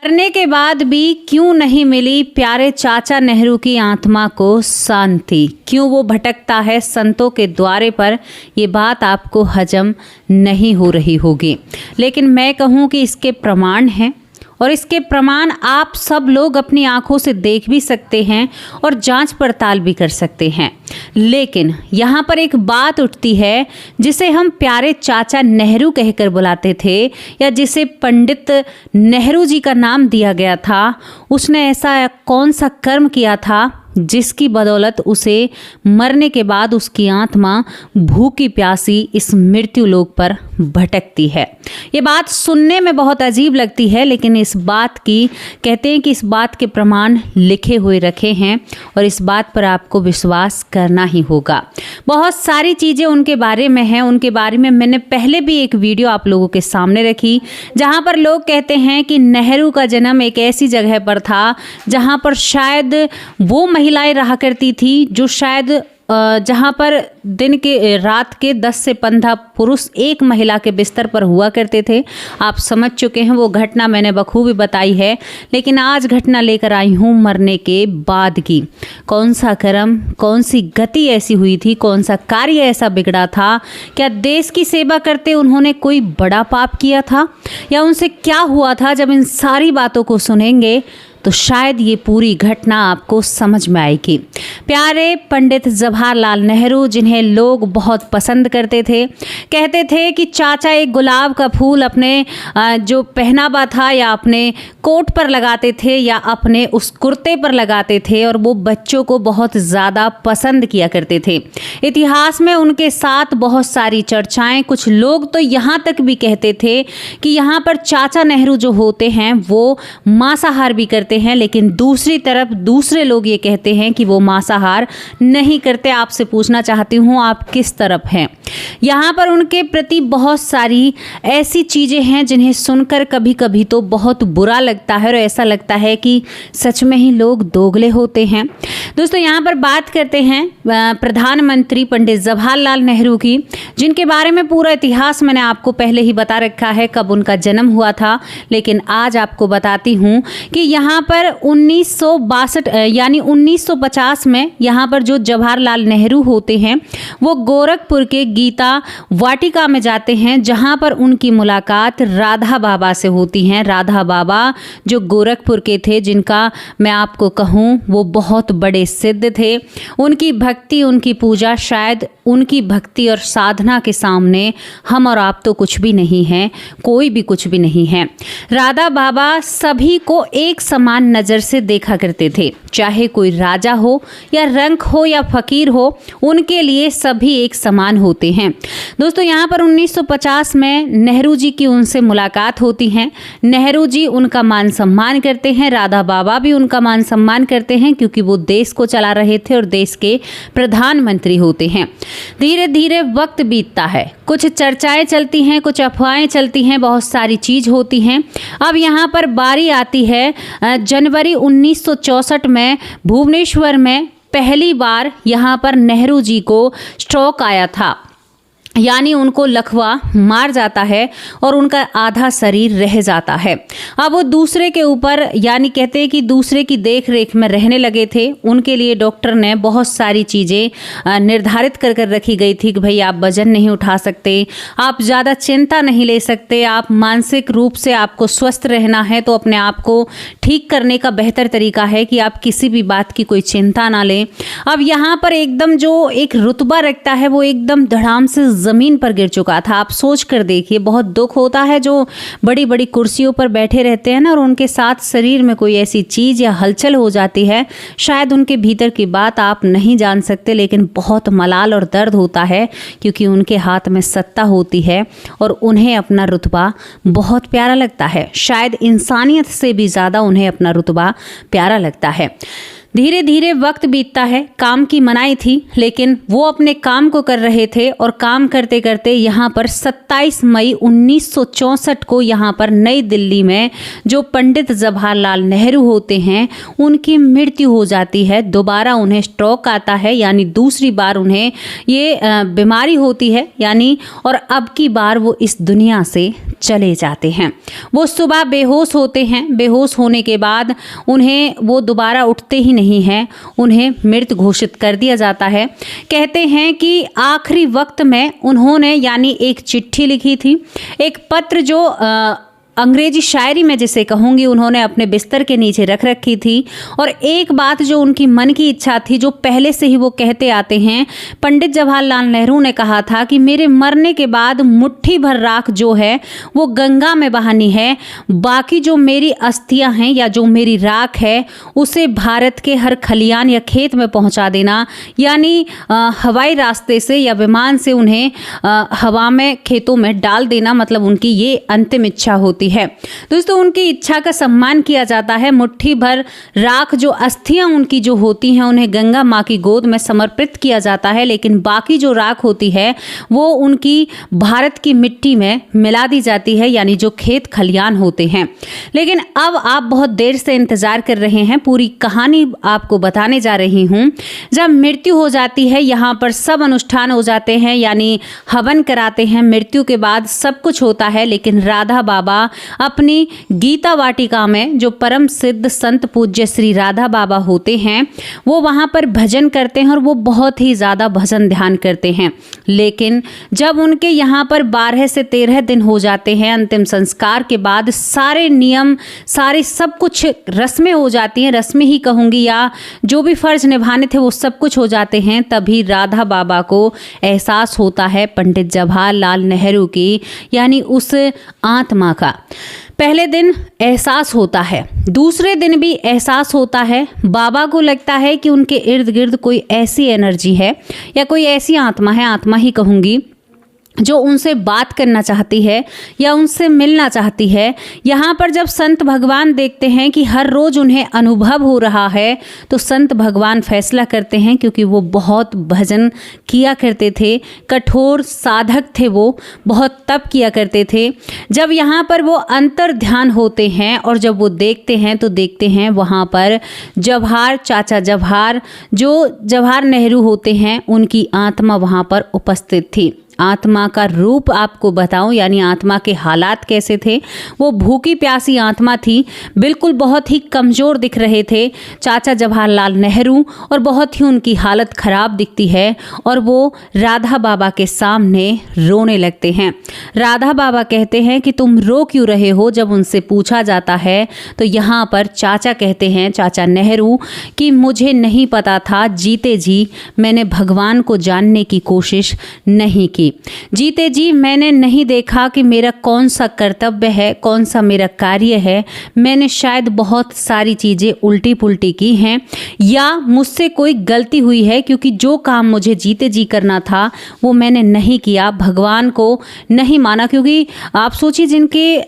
मरने के बाद भी क्यों नहीं मिली प्यारे चाचा नेहरू की आत्मा को शांति, क्यों वो भटकता है संतों के द्वारे पर, ये बात आपको हजम नहीं हो रही होगी। लेकिन मैं कहूँ कि इसके प्रमाण हैं और इसके प्रमाण आप सब लोग अपनी आंखों से देख भी सकते हैं और जांच पड़ताल भी कर सकते हैं। लेकिन यहाँ पर एक बात उठती है जिसे हम प्यारे चाचा नेहरू कहकर बुलाते थे या जिसे पंडित नेहरू जी का नाम दिया गया था, उसने ऐसा कौन सा कर्म किया था जिसकी बदौलत उसे मरने के बाद उसकी आत्मा भूखी प्यासी इस मृत्यु लोक पर भटकती है। ये बात सुनने में बहुत अजीब लगती है, लेकिन इस बात की कहते हैं कि इस बात के प्रमाण लिखे हुए रखे हैं और इस बात पर आपको विश्वास करना ही होगा। बहुत सारी चीज़ें उनके बारे में हैं, उनके बारे में मैंने पहले भी एक वीडियो आप लोगों के सामने रखी जहाँ पर लोग कहते हैं कि नेहरू का जन्म एक ऐसी जगह पर था जहाँ पर शायद वो महिलाएं रहा करती थी जो शायद जहाँ पर दिन के रात के 10 से 15 पुरुष एक महिला के बिस्तर पर हुआ करते थे। आप समझ चुके हैं, वो घटना मैंने बखूबी बताई है। लेकिन आज घटना लेकर आई हूँ मरने के बाद की। कौन सा कर्म, कौन सी गति ऐसी हुई थी, कौन सा कार्य ऐसा बिगड़ा था, क्या देश की सेवा करते उन्होंने कोई बड़ा पाप किया था या उनसे क्या हुआ था? जब इन सारी बातों को सुनेंगे तो शायद ये पूरी घटना आपको समझ में आएगी। प्यारे पंडित जवाहरलाल नेहरू, जिन्हें लोग बहुत पसंद करते थे, कहते थे कि चाचा एक गुलाब का फूल अपने जो पहनावा था या अपने कोट पर लगाते थे या अपने उस कुर्ते पर लगाते थे और वो बच्चों को बहुत ज़्यादा पसंद किया करते थे। इतिहास में उनके साथ बहुत सारी चर्चाएं, कुछ लोग तो यहाँ तक भी कहते थे कि यहाँ पर चाचा नेहरू जो होते हैं वो मांसाहार भी करते हैं, लेकिन दूसरी तरफ दूसरे लोग ये कहते हैं कि वो मांसाहार नहीं करते। आपसे पूछना चाहती हूँ, आप किस तरफ हैं? यहाँ पर उनके प्रति बहुत सारी ऐसी चीज़ें हैं जिन्हें सुनकर कभी कभी तो बहुत बुरा लगता है और ऐसा लगता है कि सच में ही लोग दोगले होते हैं। दोस्तों, यहाँ पर बात करते हैं प्रधानमंत्री पंडित जवाहरलाल नेहरू की, जिनके बारे में पूरा इतिहास मैंने आपको पहले ही बता रखा है, कब उनका जन्म हुआ था। लेकिन आज आपको बताती हूँ कि यहाँ पर 1962 यानी 1950 में यहाँ पर जो जवाहरलाल नेहरू होते हैं वो गोरखपुर के गीता वाटिका में जाते हैं, जहाँ पर उनकी मुलाकात राधा बाबा से होती है। राधा बाबा जो गोरखपुर के थे, जिनका मैं आपको कहूँ वो बहुत बड़े सिद्ध थे। उनकी भक्ति, उनकी पूजा, शायद उनकी भक्ति और साधना के सामने हम और आप तो कुछ भी नहीं हैं, कोई भी कुछ भी नहीं है। राधा बाबा सभी को एक समान नज़र से देखा करते थे, चाहे कोई राजा हो या रंक हो या फकीर हो, उनके लिए सभी एक समान होते हैं। दोस्तों, यहाँ पर 1950 में नेहरू जी की उनसे मुलाकात होती है। नेहरू जी उनका मान सम्मान करते हैं, राधा बाबा भी उनका मान सम्मान करते हैं, क्योंकि वो देश को चला रहे थे और देश के प्रधानमंत्री होते हैं। धीरे धीरे वक्त बीतता है, कुछ चर्चाएं चलती हैं, कुछ अफवाहें चलती हैं, बहुत सारी चीज़ होती हैं। अब यहाँ पर बारी आती है जनवरी 1964 में भुवनेश्वर में पहली बार यहाँ पर नेहरू जी को स्ट्रोक आया था, यानी उनको लकवा मार जाता है और उनका आधा शरीर रह जाता है। अब वो दूसरे के ऊपर, यानी कहते हैं कि दूसरे की देख रेख में रहने लगे थे। उनके लिए डॉक्टर ने बहुत सारी चीज़ें निर्धारित कर कर रखी गई थी कि भाई आप वजन नहीं उठा सकते, आप ज़्यादा चिंता नहीं ले सकते, आप मानसिक रूप से आपको स्वस्थ रहना है, तो अपने आप को ठीक करने का बेहतर तरीका है कि आप किसी भी बात की कोई चिंता ना लें। अब यहाँ पर एकदम जो एक रुतबा रखता है वो एकदम धड़ाम से ज़मीन पर गिर चुका था। आप सोच कर देखिए, बहुत दुख होता है जो बड़ी बड़ी कुर्सियों पर बैठे रहते हैं ना, और उनके साथ शरीर में कोई ऐसी चीज़ या हलचल हो जाती है, शायद उनके भीतर की बात आप नहीं जान सकते, लेकिन बहुत मलाल और दर्द होता है, क्योंकि उनके हाथ में सत्ता होती है और उन्हें अपना रुतबा बहुत प्यारा लगता है। शायद इंसानियत से भी ज़्यादा उन्हें अपना रुतबा प्यारा लगता है। धीरे धीरे वक्त बीतता है। काम की मनाही थी, लेकिन वो अपने काम को कर रहे थे और काम करते करते यहाँ पर 27 मई 1964 को यहाँ पर नई दिल्ली में जो पंडित जवाहरलाल नेहरू होते हैं उनकी मृत्यु हो जाती है। दोबारा उन्हें स्ट्रोक आता है, यानी दूसरी बार उन्हें ये बीमारी होती है, यानी और अब की बार वो इस दुनिया से चले जाते हैं। वो सुबह बेहोश होते हैं। बेहोश होने के बाद उन्हें वो दोबारा उठते ही नहीं हैं, उन्हें मृत घोषित कर दिया जाता है। कहते हैं कि आखिरी वक्त में उन्होंने यानी एक चिट्ठी लिखी थी, एक पत्र जो अंग्रेजी शायरी में जिसे कहूँगी उन्होंने अपने बिस्तर के नीचे रख रखी थी। और एक बात जो उनकी मन की इच्छा थी, जो पहले से ही वो कहते आते हैं, पंडित जवाहरलाल नेहरू ने कहा था कि मेरे मरने के बाद मुट्ठी भर राख जो है वो गंगा में बहानी है, बाकी जो मेरी अस्थियां हैं या जो मेरी राख है उसे भारत के हर खलियान या खेत में पहुंचा देना, यानी हवाई रास्ते से या विमान से उन्हें हवा में खेतों में डाल देना, मतलब उनकी ये अंतिम इच्छा होती है। दोस्तों, उनकी इच्छा का सम्मान किया जाता है। मुट्ठी भर राख जो अस्थियां उनकी जो होती हैं उन्हें गंगा माँ की गोद में समर्पित किया जाता है, लेकिन बाकी जो राख होती है वो उनकी भारत की मिट्टी में मिला दी जाती है, यानी जो खेत खलियान होते हैं। लेकिन अब आप बहुत देर से इंतजार कर रहे हैं, पूरी कहानी आपको बताने जा रही हूँ। जब मृत्यु हो जाती है, यहाँ पर सब अनुष्ठान हो जाते हैं, यानी हवन कराते हैं। मृत्यु के बाद सब कुछ होता है, लेकिन राधा बाबा अपनी गीता वाटिका में जो परम सिद्ध संत पूज्य श्री राधा बाबा होते हैं वो वहाँ पर भजन करते हैं और वो बहुत ही ज़्यादा भजन ध्यान करते हैं। लेकिन जब उनके यहाँ पर 12 से 13 दिन हो जाते हैं, अंतिम संस्कार के बाद सारे नियम, सारे सब कुछ रस्में हो जाती हैं, रस्में ही कहूँगी या जो भी फ़र्ज निभाने थे वो सब कुछ हो जाते हैं, तभी राधा बाबा को एहसास होता है पंडित जवाहरलाल नेहरू की, यानी उस आत्मा का। पहले दिन एहसास होता है, दूसरे दिन भी एहसास होता है। बाबा को लगता है कि उनके इर्द गिर्द कोई ऐसी एनर्जी है या कोई ऐसी आत्मा है, आत्मा ही कहूँगी, जो उनसे बात करना चाहती है या उनसे मिलना चाहती है। यहाँ पर जब संत भगवान देखते हैं कि हर रोज़ उन्हें अनुभव हो रहा है, तो संत भगवान फैसला करते हैं, क्योंकि वो बहुत भजन किया करते थे, कठोर साधक थे, वो बहुत तप किया करते थे। जब यहाँ पर वो अंतर ध्यान होते हैं और जब वो देखते हैं तो देखते हैं वहाँ पर जवाहर चाचा जवाहर जो जवाहर नेहरू होते हैं उनकी आत्मा वहाँ पर उपस्थित थी। आत्मा का रूप आपको बताऊं, यानी आत्मा के हालात कैसे थे। वो भूखी प्यासी आत्मा थी, बिल्कुल बहुत ही कमज़ोर दिख रहे थे चाचा जवाहरलाल नेहरू, और बहुत ही उनकी हालत ख़राब दिखती है और वो राधा बाबा के सामने रोने लगते हैं। राधा बाबा कहते हैं कि तुम रो क्यों रहे हो। जब उनसे पूछा जाता है तो यहाँ पर चाचा कहते हैं, चाचा नेहरू, कि मुझे नहीं पता था, जीते जी मैंने भगवान को जानने की कोशिश नहीं की। जीते जी मैंने नहीं देखा कि मेरा कौन सा कर्तव्य है, कौन सा मेरा कार्य है। मैंने शायद बहुत सारी चीज़ें उल्टी पुल्टी की हैं या मुझसे कोई गलती हुई है, क्योंकि जो काम मुझे जीते जी करना था वो मैंने नहीं किया, भगवान को नहीं माना। क्योंकि आप सोचिए, जिनके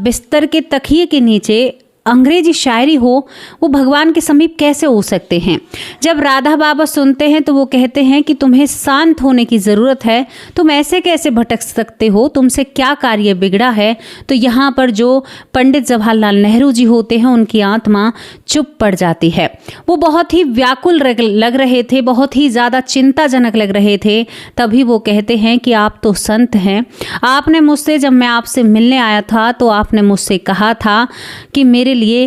बिस्तर के तकिए के नीचे अंग्रेजी शायरी हो, वो भगवान के समीप कैसे हो सकते हैं। जब राधा बाबा सुनते हैं तो वो कहते हैं कि तुम्हें शांत होने की ज़रूरत है, तुम ऐसे कैसे भटक सकते हो, तुमसे क्या कार्य बिगड़ा है। तो यहाँ पर जो पंडित जवाहरलाल नेहरू जी होते हैं उनकी आत्मा चुप पड़ जाती है। वो बहुत ही व्याकुल लग रहे थे, बहुत ही ज़्यादा चिंताजनक लग रहे थे। तभी वो कहते हैं कि आप तो संत हैं, आपने मुझसे, जब मैं आपसे मिलने आया था तो आपने मुझसे कहा था कि मेरे लिए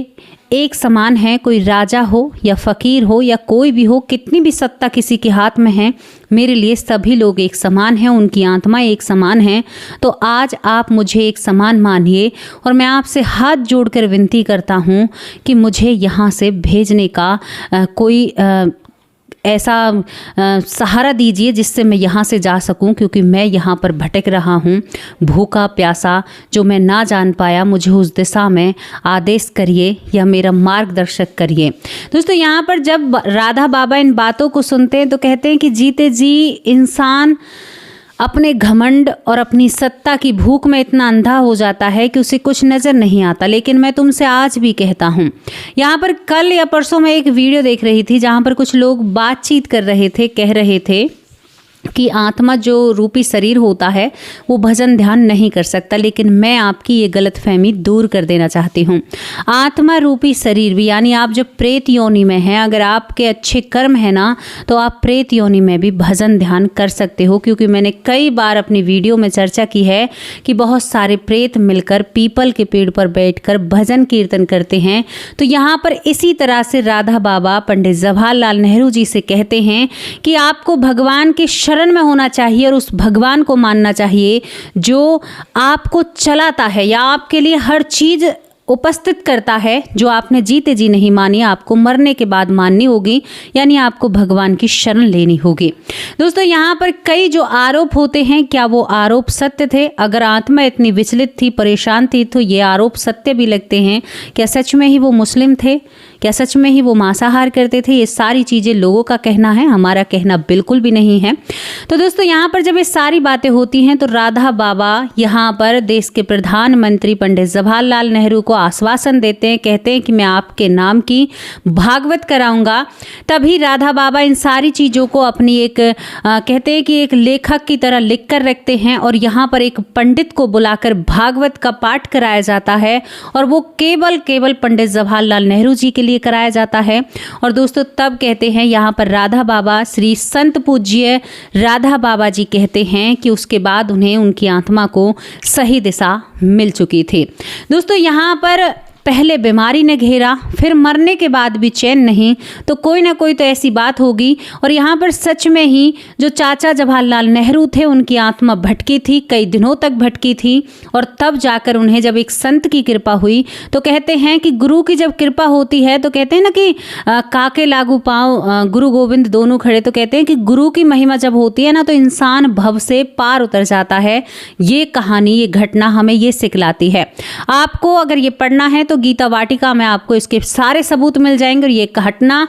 एक समान है, कोई राजा हो या फकीर हो या कोई भी हो, कितनी भी सत्ता किसी के हाथ में है, मेरे लिए सभी लोग एक समान हैं, उनकी आत्मा एक समान है। तो आज आप मुझे एक समान मानिए और मैं आपसे हाथ जोड़कर विनती करता हूँ कि मुझे यहाँ से भेजने का कोई ऐसा सहारा दीजिए जिससे मैं यहाँ से जा सकूँ, क्योंकि मैं यहाँ पर भटक रहा हूँ, भूखा प्यासा, जो मैं ना जान पाया। मुझे उस दिशा में आदेश करिए या मेरा मार्गदर्शक करिए। दोस्तों, यहाँ पर जब राधा बाबा इन बातों को सुनते हैं तो कहते हैं कि जीते जी इंसान अपने घमंड और अपनी सत्ता की भूख में इतना अंधा हो जाता है कि उसे कुछ नज़र नहीं आता। लेकिन मैं तुमसे आज भी कहता हूँ, यहाँ पर कल या परसों मैं एक वीडियो देख रही थी जहाँ पर कुछ लोग बातचीत कर रहे थे, कह रहे थे कि आत्मा जो रूपी शरीर होता है वो भजन ध्यान नहीं कर सकता। लेकिन मैं आपकी ये गलतफहमी दूर कर देना चाहती हूँ। आत्मा रूपी शरीर भी, यानी आप जब प्रेत योनि में हैं, अगर आपके अच्छे कर्म है ना, तो आप प्रेत योनि में भी भजन ध्यान कर सकते हो। क्योंकि मैंने कई बार अपनी वीडियो में चर्चा की है कि बहुत सारे प्रेत मिलकर पीपल के पेड़ पर बैठकर भजन कीर्तन करते हैं। तो यहाँ पर इसी तरह से राधा बाबा पंडित जवाहरलाल नेहरू जी से कहते हैं कि आपको भगवान के शरण में होना चाहिए और उस भगवान को मानना चाहिए जो आपको चलाता है या आपके लिए हर चीज उपस्थित करता है, जो आपने जीते जी नहीं मानी, आपको मरने के बाद माननी होगी। यानी आपको भगवान की शरण लेनी होगी। दोस्तों, यहाँ पर कई जो आरोप होते हैं, क्या वो आरोप सत्य थे? अगर आत्मा इतनी विचलित थी, परेशान थी, तो ये आरोप सत्य भी लगते हैं। क्या सच में ही वो मुस्लिम थे? क्या सच में ही वो मांसाहार करते थे? ये सारी चीज़ें लोगों का कहना है, हमारा कहना बिल्कुल भी नहीं है। तो दोस्तों, यहाँ पर जब ये सारी बातें होती हैं तो राधा बाबा यहाँ पर देश के प्रधानमंत्री पंडित जवाहरलाल नेहरू को आश्वासन देते हैं, कहते हैं कि मैं आपके नाम की भागवत कराऊंगा। तभी राधा बाबा इन सारी चीज़ों को अपनी एक कहते हैं कि एक लेखक की तरह लिख कर रखते हैं और यहाँ पर एक पंडित को बुलाकर भागवत का पाठ कराया जाता है और वो केवल पंडित जवाहरलाल नेहरू जी के लिए कराया जाता है। और दोस्तों, तब कहते हैं यहाँ पर राधा बाबा, श्री संत पूज्य राधा बाबा जी कहते हैं कि उसके बाद उन्हें उनकी आत्मा को सही दिशा मिल चुकी थी। दोस्तों, यहाँ पर पहले बीमारी ने घेरा, फिर मरने के बाद भी चैन नहीं, तो कोई ना कोई तो ऐसी बात होगी। और यहाँ पर सच में ही जो चाचा जवाहरलाल नेहरू थे, उनकी आत्मा भटकी थी, कई दिनों तक भटकी थी। और तब जाकर उन्हें जब एक संत की कृपा हुई, तो कहते हैं कि गुरु की जब कृपा होती है तो कहते हैं ना कि काके लागू पाँव गुरु गोविंद दोनों खड़े। तो कहते हैं कि गुरु की महिमा जब होती है ना, तो इंसान भव से पार उतर जाता है। ये कहानी, ये घटना हमें ये सिखलाती है। आपको अगर ये पढ़ना है तो गीता वाटिका में आपको इसके सारे सबूत मिल जाएंगे। और ये घटना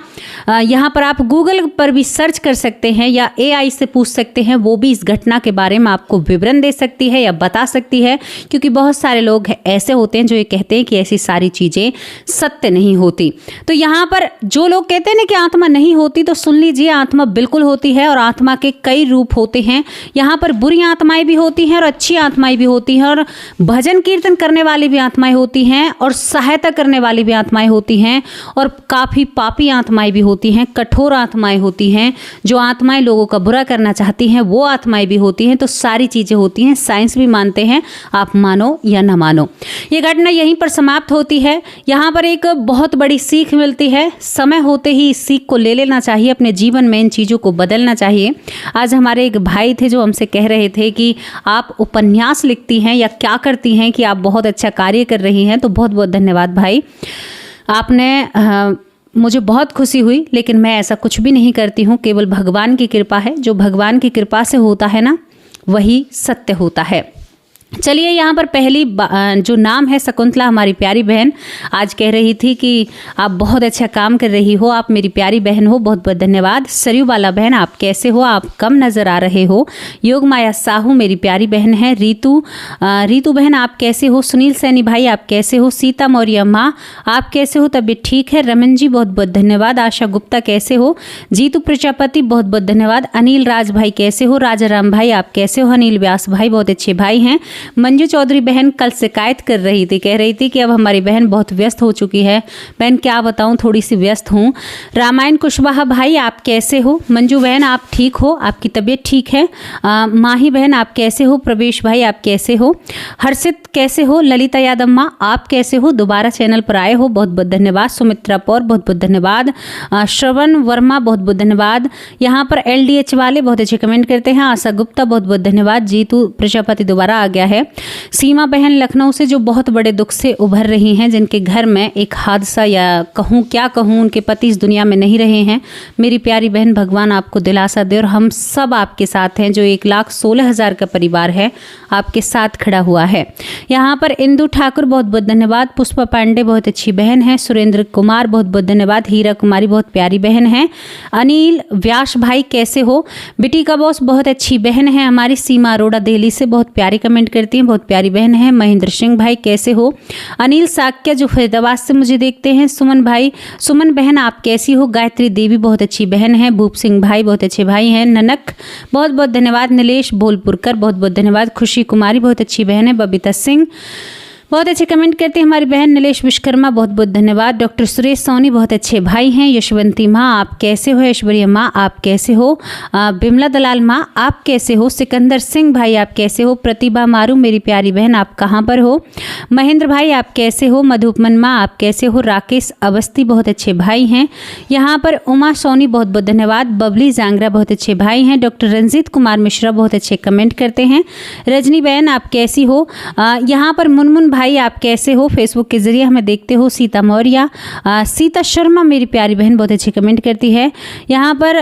यहाँ पर आप गूगल पर भी सर्च कर सकते हैं या AI से पूछ सकते हैं, वो भी इस घटना के बारे में आपको विवरण दे सकती है या बता सकती है। क्योंकि बहुत सारे लोग ऐसे होते हैं जो ये कहते हैं कि ऐसी सारी चीज़ें सत्य नहीं होती। तो यहाँ पर जो लोग कहते हैं ना कि आत्मा नहीं होती, तो सुन लीजिए, आत्मा बिल्कुल होती है। और आत्मा के कई रूप होते हैं। यहाँ पर बुरी आत्माएं भी होती हैं और अच्छी आत्माएं भी होती हैं, और भजन कीर्तन करने वाली भी आत्माएं होती हैं, और सहायता करने वाली भी आत्माएं होती हैं, और काफ़ी पापी आत्माएं भी होती हैं, कठोर आत्माएं होती हैं, जो आत्माएं लोगों का बुरा करना चाहती हैं, वो आत्माएं भी होती हैं। तो सारी चीज़ें होती हैं, साइंस भी मानते हैं, आप मानो या ना मानो। ये घटना यहीं पर समाप्त होती है। यहाँ पर एक बहुत बड़ी सीख मिलती है। समय होते ही इस सीख को ले लेना चाहिए, अपने जीवन में इन चीज़ों को बदलना चाहिए। आज हमारे एक भाई थे जो हमसे कह रहे थे कि आप उपन्यास लिखती हैं या क्या करती हैं कि आप बहुत अच्छा कार्य कर रही हैं। तो बहुत बहुत धन्यवाद भाई, आपने मुझे बहुत खुशी हुई। लेकिन मैं ऐसा कुछ भी नहीं करती हूँ, केवल भगवान की कृपा है। जो भगवान की कृपा से होता है ना, वही सत्य होता है। चलिए, यहाँ पर पहली जो नाम है शकुंतला, हमारी प्यारी बहन, आज कह रही थी कि आप बहुत अच्छा काम कर रही हो, आप मेरी प्यारी बहन हो, बहुत बहुत धन्यवाद। सरयू बाला बहन, आप कैसे हो? आप कम नज़र आ रहे हो। योग माया साहू मेरी प्यारी बहन है। रीतू बहन, आप कैसे हो? सुनील सैनी भाई, आप कैसे हो? सीता मौर्य माँ, आप कैसे हो? तबीयत ठीक है? रमन जी, बहुत बहुत धन्यवाद। आशा गुप्ता, कैसे हो? जीतू प्रजापति, बहुत बहुत धन्यवाद। अनिल राज भाई, कैसे हो? राजा राम भाई, आप कैसे हो? अनिल व्यास भाई, बहुत अच्छे भाई हैं। मंजू चौधरी बहन कल शिकायत कर रही थी, कह रही थी कि अब हमारी बहन बहुत व्यस्त हो चुकी है। बहन क्या बताऊं, थोड़ी सी व्यस्त हूं। रामायण कुशवाहा भाई, आप कैसे हो? मंजू बहन, आप ठीक हो? आपकी तबीयत ठीक है? माही बहन, आप कैसे हो? प्रवेश भाई, आप कैसे हो? हर्षित, कैसे हो? ललिता यादव माँ, आप कैसे हो? दोबारा चैनल पर आए हो, बहुत बहुत धन्यवाद। सुमित्रा पौर, बहुत बहुत धन्यवाद। श्रवण वर्मा, बहुत बहुत धन्यवाद। यहाँ पर LDH वाले बहुत अच्छे कमेंट करते हैं। आशा गुप्ता, बहुत बहुत धन्यवाद। जीतू प्रजापति दोबारा आ गया है। सीमा बहन लखनऊ से जो बहुत बड़े दुख से उभर रही हैं, जिनके घर में एक हादसा या क्या कहूँ उनके पति इस दुनिया में नहीं रहे हैं। मेरी प्यारी बहन, भगवान आपको दिलासा दे और हम सब आपके साथ हैं। जो 1,16,000 का परिवार है आपके साथ खड़ा हुआ है। यहाँ पर इंदु ठाकुर बहुत बहुत धन्यवाद। पुष्पा पांडे बहुत अच्छी बहन है। सुरेंद्र कुमार बहुत बहुत धन्यवाद। हीरा कुमारी बहुत प्यारी बहन है। अनिल व्यास भाई कैसे हो? बेटी का बॉस बहुत अच्छी बहन है हमारी। सीमा अरोड़ा दिल्ली से बहुत प्यारी कमेंट करती हैं, बहुत प्यारी बहन है। महेंद्र सिंह भाई कैसे हो? अनिल साक्य जो फरीदाबाद से मुझे देखते हैं। सुमन बहन आप कैसी हो? गायत्री देवी बहुत अच्छी बहन है। भूप सिंह भाई बहुत अच्छे भाई हैं। ननक बहुत बहुत धन्यवाद। नीलेश भोलपुरकर बहुत बहुत धन्यवाद। खुशी कुमारी बहुत अच्छी बहन है। बबीता सिंह बहुत अच्छे कमेंट करते हैं हमारी बहन। नीलेश विश्वकर्मा बहुत बहुत धन्यवाद। डॉक्टर सुरेश सोनी बहुत अच्छे भाई हैं। यशवंती माँ आप कैसे हो? ऐश्वर्या माँ आप कैसे हो? बिमला दलाल माँ आप कैसे हो? सिकंदर सिंह भाई आप कैसे हो? प्रतिभा मारू मेरी प्यारी बहन आप कहाँ पर हो? महेंद्र भाई आप कैसे हो? मधुपमन माँ आप कैसे हो? राकेश अवस्थी बहुत अच्छे भाई हैं। यहाँ पर उमा सोनी बहुत बहुत धन्यवाद। बबली जांगरा बहुत अच्छे भाई हैं। डॉक्टर रंजीत कुमार मिश्रा बहुत अच्छे कमेंट करते हैं। रजनी बहन आप कैसी हो? यहाँ पर मुनमुन भाई आप कैसे हो? फेसबुक के जरिए हमें देखते हो। सीता मौर्य, सीता शर्मा मेरी प्यारी बहन बहुत अच्छे कमेंट करती है। यहाँ पर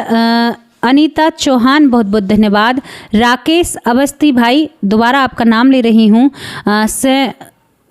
अनीता चौहान बहुत बहुत धन्यवाद। राकेश अवस्थी भाई दोबारा आपका नाम ले रही हूँ।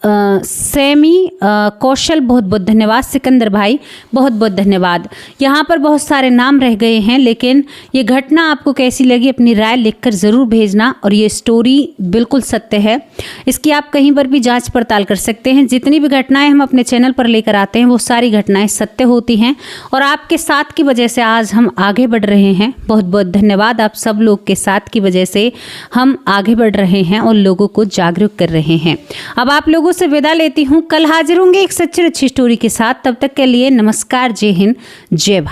सेमी कौशल बहुत बहुत धन्यवाद। सिकंदर भाई बहुत बहुत धन्यवाद। यहाँ पर बहुत सारे नाम रह गए हैं, लेकिन ये घटना आपको कैसी लगी अपनी राय लिखकर ज़रूर भेजना। और ये स्टोरी बिल्कुल सत्य है, इसकी आप कहीं पर भी जांच पड़ताल कर सकते हैं। जितनी भी घटनाएं हम अपने चैनल पर लेकर आते हैं वो सारी घटनाएं सत्य होती हैं और आपके साथ की वजह से आज हम आगे बढ़ रहे हैं। बहुत बहुत धन्यवाद। आप सब लोग के साथ की वजह से हम आगे बढ़ रहे हैं और लोगों को जागरूक कर रहे हैं। अब आप लोगों से विदा लेती हूँ। कल हाजिर होंगे एक सच्ची अच्छी स्टोरी के साथ। तब तक के लिए नमस्कार, जय हिंद, जय भारत।